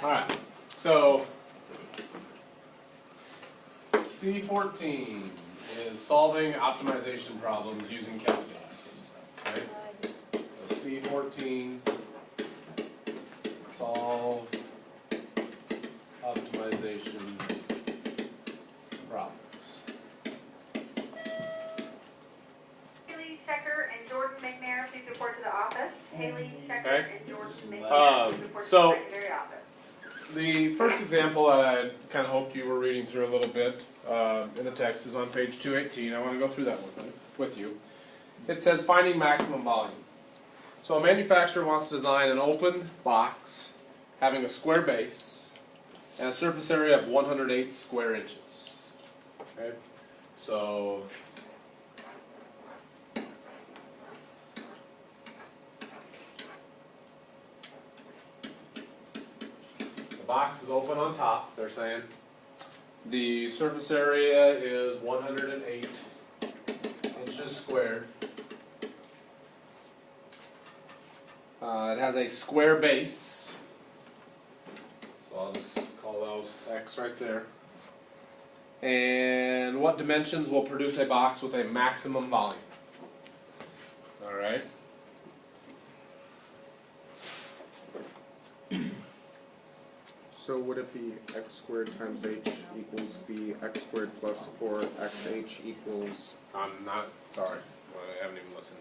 Alright, so C14 is solving optimization problems using calculus. Right? So C14, solve optimization problems. Haley Checker and Jordan McNair, please report to the office. Haley Checker Okay. and Jordan McNair, please report to so- the secondary office. The first example that I kind of hoped you were reading through a little bit in the text is on page 218. I want to go through that with you. It says finding maximum volume. So a manufacturer wants to design an open box having a square base and a surface area of 108 square inches. Okay, so box is open on top, they're saying. The surface area is 108 inches squared. It has a square base. So I'll just call those X right there. And what dimensions will produce a box with a maximum volume? Alright. So would it be x squared times h equals v, x squared plus 4xh equals... I'm not, sorry, I haven't even listened.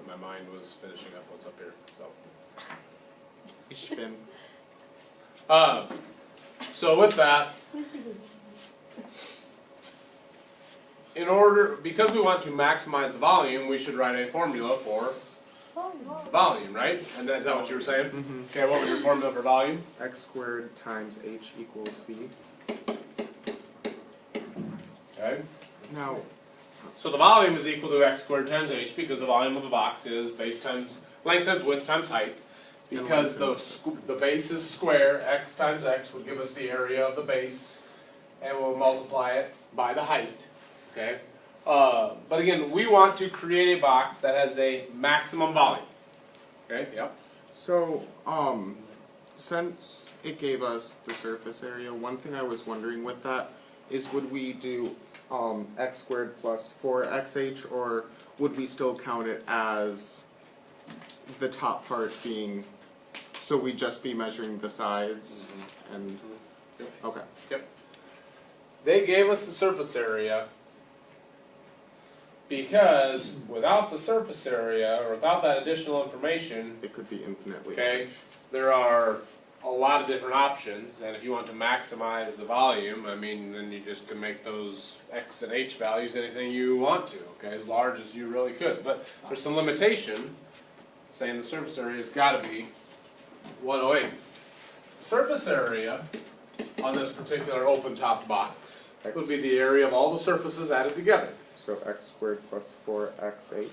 My mind was finishing up what's up here, so. Ich bin... So with that, because we want to maximize the volume, we should write a formula for volume, right? And is that what you were saying? Mm-hmm. Okay, what was your formula for volume? x squared times h equals v. Okay. Now, So the volume is equal to x squared times h because the volume of a box is base times length times width times height. Because the base is square, x times x would give us the area of the base, and we'll multiply it by the height. Okay. But again, we want to create a box that has a maximum volume. Okay. Yep. so, since it gave us the surface area, one thing I was wondering with that is would we do x squared plus 4xh, or would we still count it as the top part being, so we'd just be measuring the sides and, Yep. okay. Yep. They gave us the surface area because without the surface area, or without that additional information, It could be infinitely okay, large. there are a lot of different options, and if you want to maximize the volume, I mean, then you just can make those x and h values anything you want to, okay, as large as you really could. But there's some limitation, saying the surface area has got to be 108. Surface area on this particular open-topped box would be the area of all the surfaces added together. So x squared plus 4xh.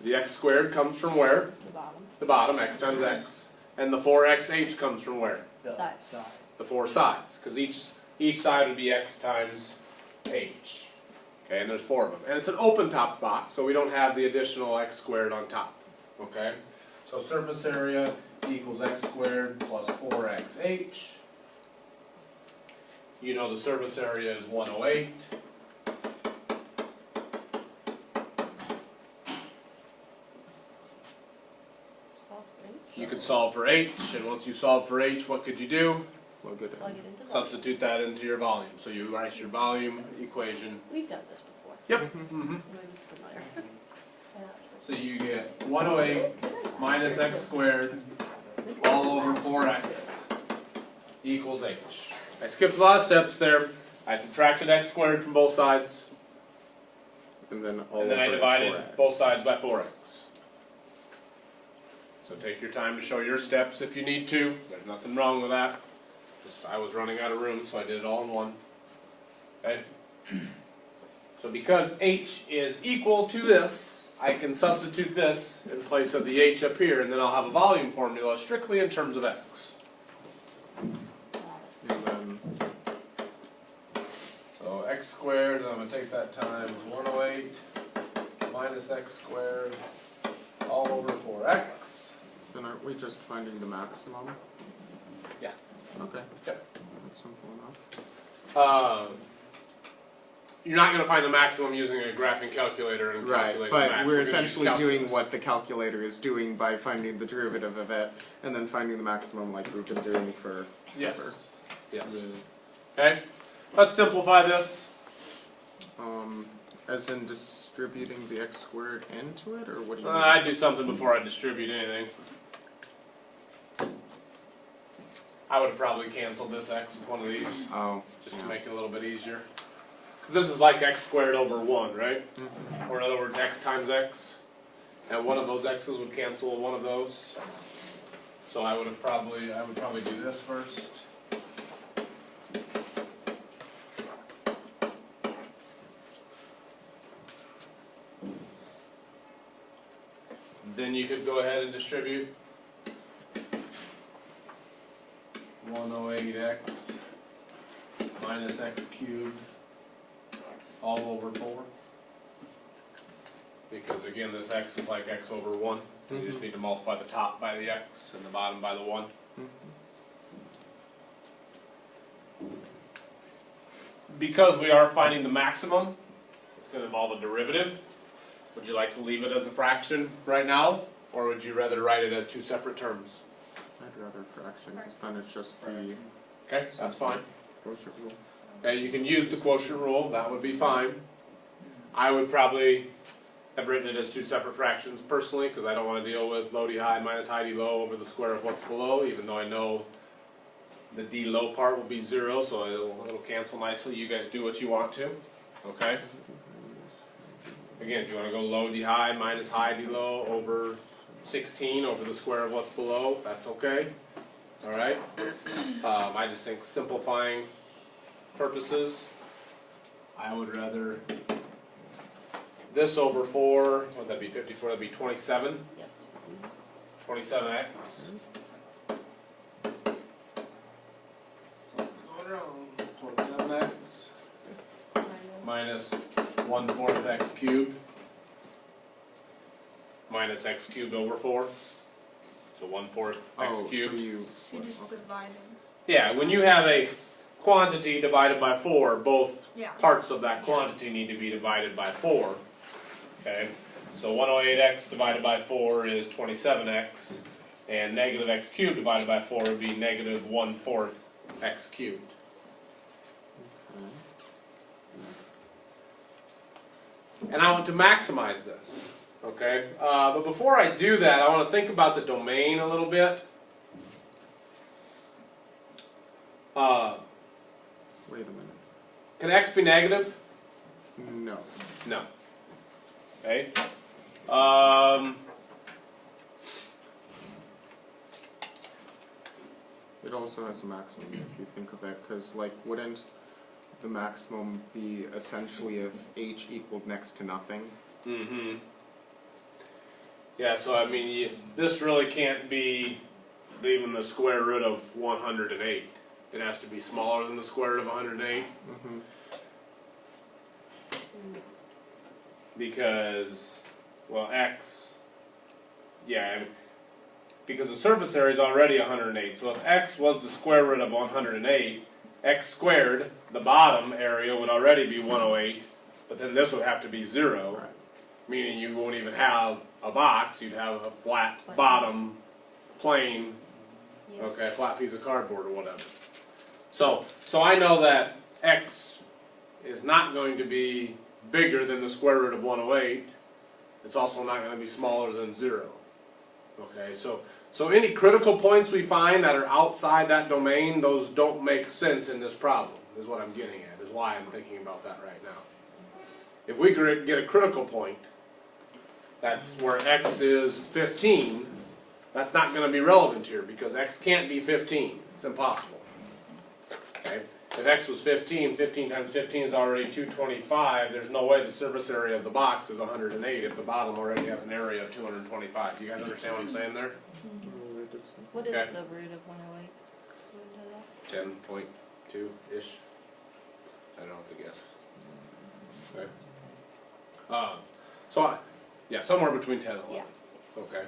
The x squared comes from where? The bottom. The bottom, x times x. And the 4xh comes from where? Side. The four sides, because each side would be x times h. Okay, and there's four of them. And it's an open-top box, so we don't have the additional x squared on top. Okay? So surface area equals x squared plus 4xh. You know the surface area is 108. You could solve for h, and once you solve for h, what could you do? Plug it in. Plug it into volume. Substitute that into your volume. So you write your volume equation. We've done this before. Yep. Mm-hmm. I'm familiar. So you get 108 minus x squared all over 4x equals h. I skipped a lot of steps there. I subtracted x squared from both sides, And then all and then I over divided 4x. both sides by 4x. So take your time to show your steps if you need to. There's nothing wrong with that. Just, I was running out of room, so I did it all in one. Okay? So because h is equal to this, I can substitute this in place of the h up here, and then I'll have a volume formula strictly in terms of x. And then So x squared, and I'm going to take that times 108 minus x squared all over 4x we just finding the maximum? Yeah. Okay. Yep. That's simple enough. You're not going to find the maximum using a graphing calculator and Right, calculate the but max. we're We're gonna use essentially doing calculus. what the calculator is doing by finding the derivative of it, and then finding the maximum like we've been doing for Yes. Yes. the, Okay. Let's simplify this. as in distributing the x squared into it, or what do you mean? I'd do something before I distribute anything. I would have probably canceled this x with one of these, Oh, just yeah. to make it a little bit easier. Because this is like x squared over 1, right? Or in other words, x times x. And one of those x's would cancel one of those. So I would probably do this first. Then you could go ahead and distribute 108x minus x cubed all over 4. Because again, this x is like x over 1. You just need to multiply the top by the x and the bottom by the 1. Because we are finding the maximum, it's going to involve a derivative. Would you like to leave it as a fraction right now? Or would you rather write it as 2 separate terms? I'd rather fraction, because then it's just the Okay, that's fine. quotient rule. Okay, you can use the quotient rule, that would be fine. I would probably have written it as 2 separate fractions personally, because I don't want to deal with low d high minus high d low over the square of what's below, even though I know the d low part will be 0, so it'll cancel nicely. You guys do what you want to, okay? Again, if you want to go low d high minus high d low over 16 over the square of what's below, that's okay. Alright? I just think simplifying purposes, I would rather this over 4, what would that be, 54, that'd be 27. Yes. 27x. Something's going wrong. 27x minus 1/4 x cubed minus x cubed over 4. So 1/4 x Oh, cubed. so you So you just divided. Yeah, when you have a quantity divided by 4, both Yeah. parts of that quantity need to be divided by 4. Okay, so 108x divided by 4 is 27x, and negative x cubed divided by 4 would be negative 1/4 x cubed. And I want to maximize this. Okay, but before I do that, I want to think about the domain a little bit. wait a minute. Can x be negative? No. No. Okay. It also has a maximum if you think of it, because like wouldn't the maximum be essentially if h equaled next to nothing? Mm-hmm. Yeah, so I mean, this really can't be even the square root of 108. It has to be smaller than the square root of 108. Mm-hmm. Because, well, x, yeah, because the surface area is already 108. So if x was the square root of 108, x squared, the bottom area, would already be 108, but then this would have to be 0, Right. meaning you won't even have a box, you'd have a flat bottom, plain, Yeah. okay, a flat piece of cardboard or whatever. So I know that x is not going to be bigger than the square root of 108. It's also not going to be smaller than 0. Okay, so any critical points we find that are outside that domain, those don't make sense in this problem, is what I'm getting at, is why I'm thinking about that right now. If we get a critical point, that's where x is 15, that's not going to be relevant here, because x can't be 15. It's impossible. Okay? If x was 15, 15 times 15 is already 225. There's no way the surface area of the box is 108 if the bottom already has an area of 225. Do you guys understand what I'm saying there? What is Okay. the root of 108? Do we know that? 10.2-ish. I don't know, it's a guess. Okay. Yeah, somewhere between 10 and 11. Yeah. Okay.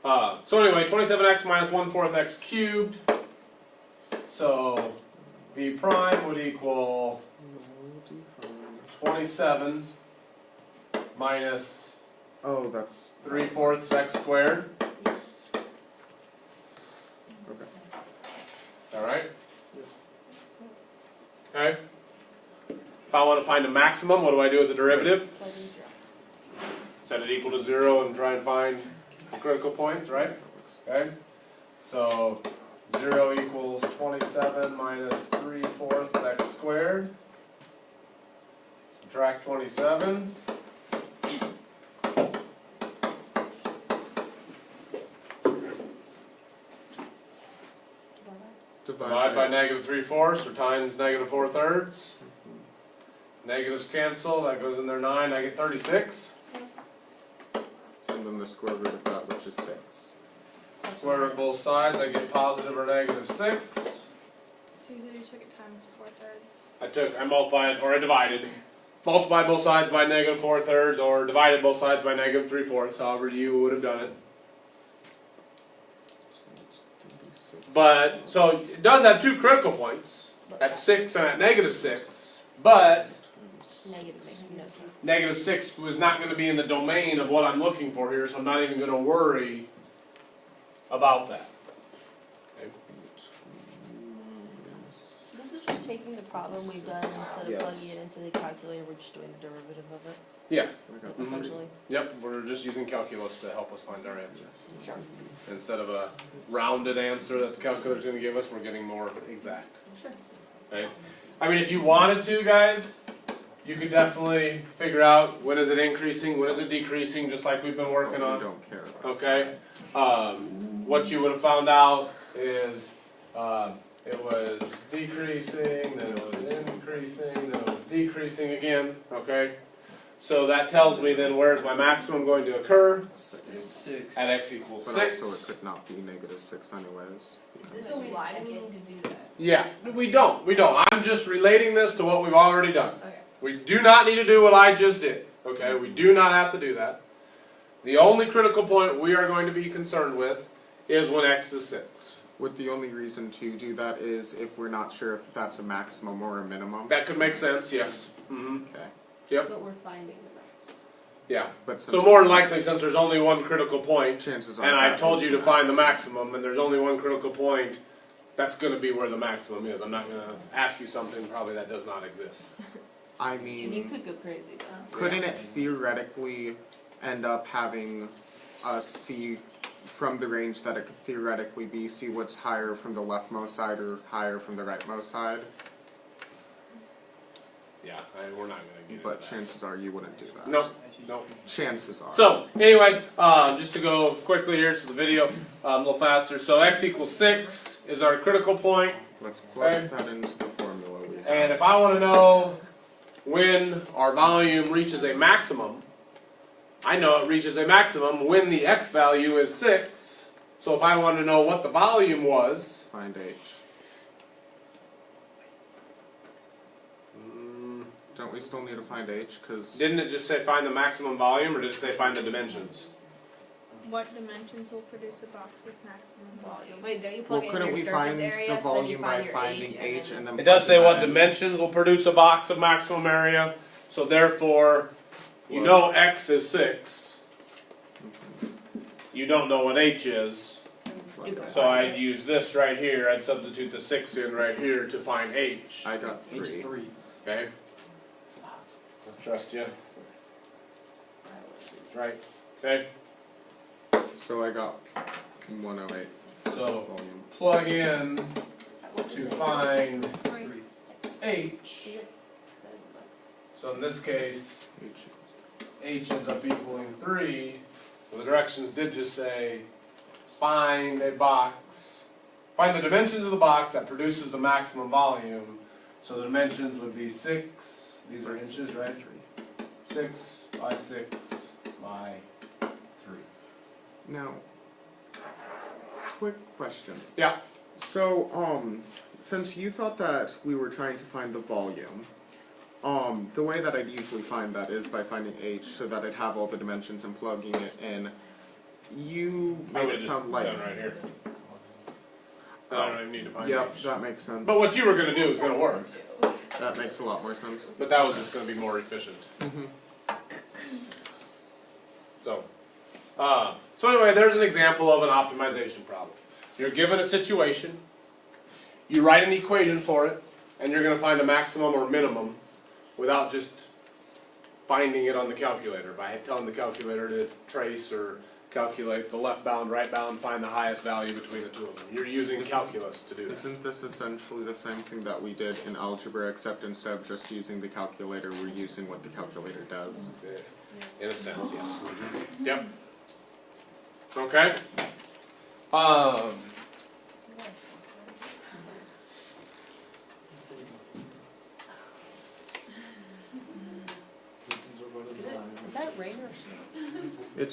So anyway, 27x minus 1/4 x cubed. So v prime would equal 27 minus Oh, that's 3/4 x squared. Yes. okay. Alright? Okay? If I want to find a maximum, what do I do with the derivative? Plug in 0. Set it equal to 0 and try and find the critical points, right? Okay? So 0 equals 27 minus 3/4 x squared. Subtract 27. Divide by negative 3/4 or times negative 4/3. Negatives cancel, that goes in there 9, I get 36. And then the square root of that, which is 6. Square root both sides, I get positive or negative 6. So you said you took it times 4/3. I multiplied, or I divided. Multiplied both sides by negative 4/3 or divided both sides by negative 3/4, however you would have done it. So it's 36. But, so it does have two critical points, at 6 and at negative 6, but Negative makes no sense. negative 6 was not going to be in the domain of what I'm looking for here, so I'm not even going to worry about that. Okay. So this is just taking the problem we've done, instead of Yes. plugging it into the calculator, we're just doing the derivative of it, Yeah, I got Mhm. essentially. yep, we're just using calculus to help us find our answer. Sure. Instead of a rounded answer that the calculator's going to give us, we're getting more exact. Sure. Okay? I mean, if you wanted to, guys, you could definitely figure out when is it increasing, when is it decreasing, just like we've been working But we on. don't care about Okay? What you would have found out is it was decreasing, then it was increasing, then it was decreasing again. Okay? So that tells me then where's my maximum going to occur? 6. At x equals But 6. also it could not be negative 6 anyways. So why do we need to do that? Yeah, we don't. I'm just relating this to what we've already done. Okay. We do not need to do what I just did. Okay, we do not have to do that. The only critical point we are going to be concerned with is when x is 6. Would the only reason to do that is if we're not sure if that's a maximum or a minimum? That could make sense, yes. Mm-hmm. Okay. Yep, But we're finding the max. yeah. But So since more than it's- likely, since there's only one critical point, chances are and I've that told is you to find the max. maximum, and there's only one critical point, that's going to be where the maximum is. I'm not going to ask you something probably that does not exist. I And you mean, could go crazy, though. couldn't it theoretically end up having us see from the range that it could theoretically be, see what's higher from the leftmost side or higher from the rightmost side? Yeah, we're not going to get But into that. chances are you wouldn't do that. Nope, nope. Chances are. So, anyway, just to go quickly here so the video a little faster. So x equals 6 is our critical point. Let's plug Okay. that into the formula we have. And if I want to know when our volume reaches a maximum, I know it reaches a maximum when the x value is 6. So if I want to know what the volume was, Find H. Don't we still need to find H? Because didn't it just say find the maximum volume, or did it say find the dimensions? What dimensions will produce a box with maximum volume? Wait, don't you well, plug in couldn't your we surface find area the so then you volume by find your finding H H and then It does say plug what that in? dimensions will produce a box of maximum area. So therefore, you know x is 6. You don't know what h is. Plug that So in. I'd use this right here. I'd substitute the 6 in right here to find h. I got 3. Okay? I trust you. Right. Okay? So I got 108 So volume. plug in to find h. So in this case, H equals h ends up equaling 3. So the directions did just say find a box. Find the dimensions of the box that produces the maximum volume. So the dimensions would be 6. These are inches, right? 6 by 6 by 3. Now, quick question. Yeah. So, since you thought that we were trying to find the volume, the way that I'd usually find that is by finding H so that I'd have all the dimensions and plugging it in You I made would it just sound like. done right here. I don't even need to find Yep, each. that makes sense. But what you were gonna do is gonna work, That makes a lot more sense. but that was just gonna be more efficient. Mhm. So, so anyway, there's an example of an optimization problem. You're given a situation, you write an equation for it, and you're gonna find a maximum or minimum without just finding it on the calculator by telling the calculator to trace or calculate the left bound, right bound, find the highest value between the two of them. You're using calculus to do that. Isn't this essentially the same thing that we did in algebra, except instead of just using the calculator, we're using what the calculator does? In a sense, yes. Yep. Okay. Is that rain or snow? It's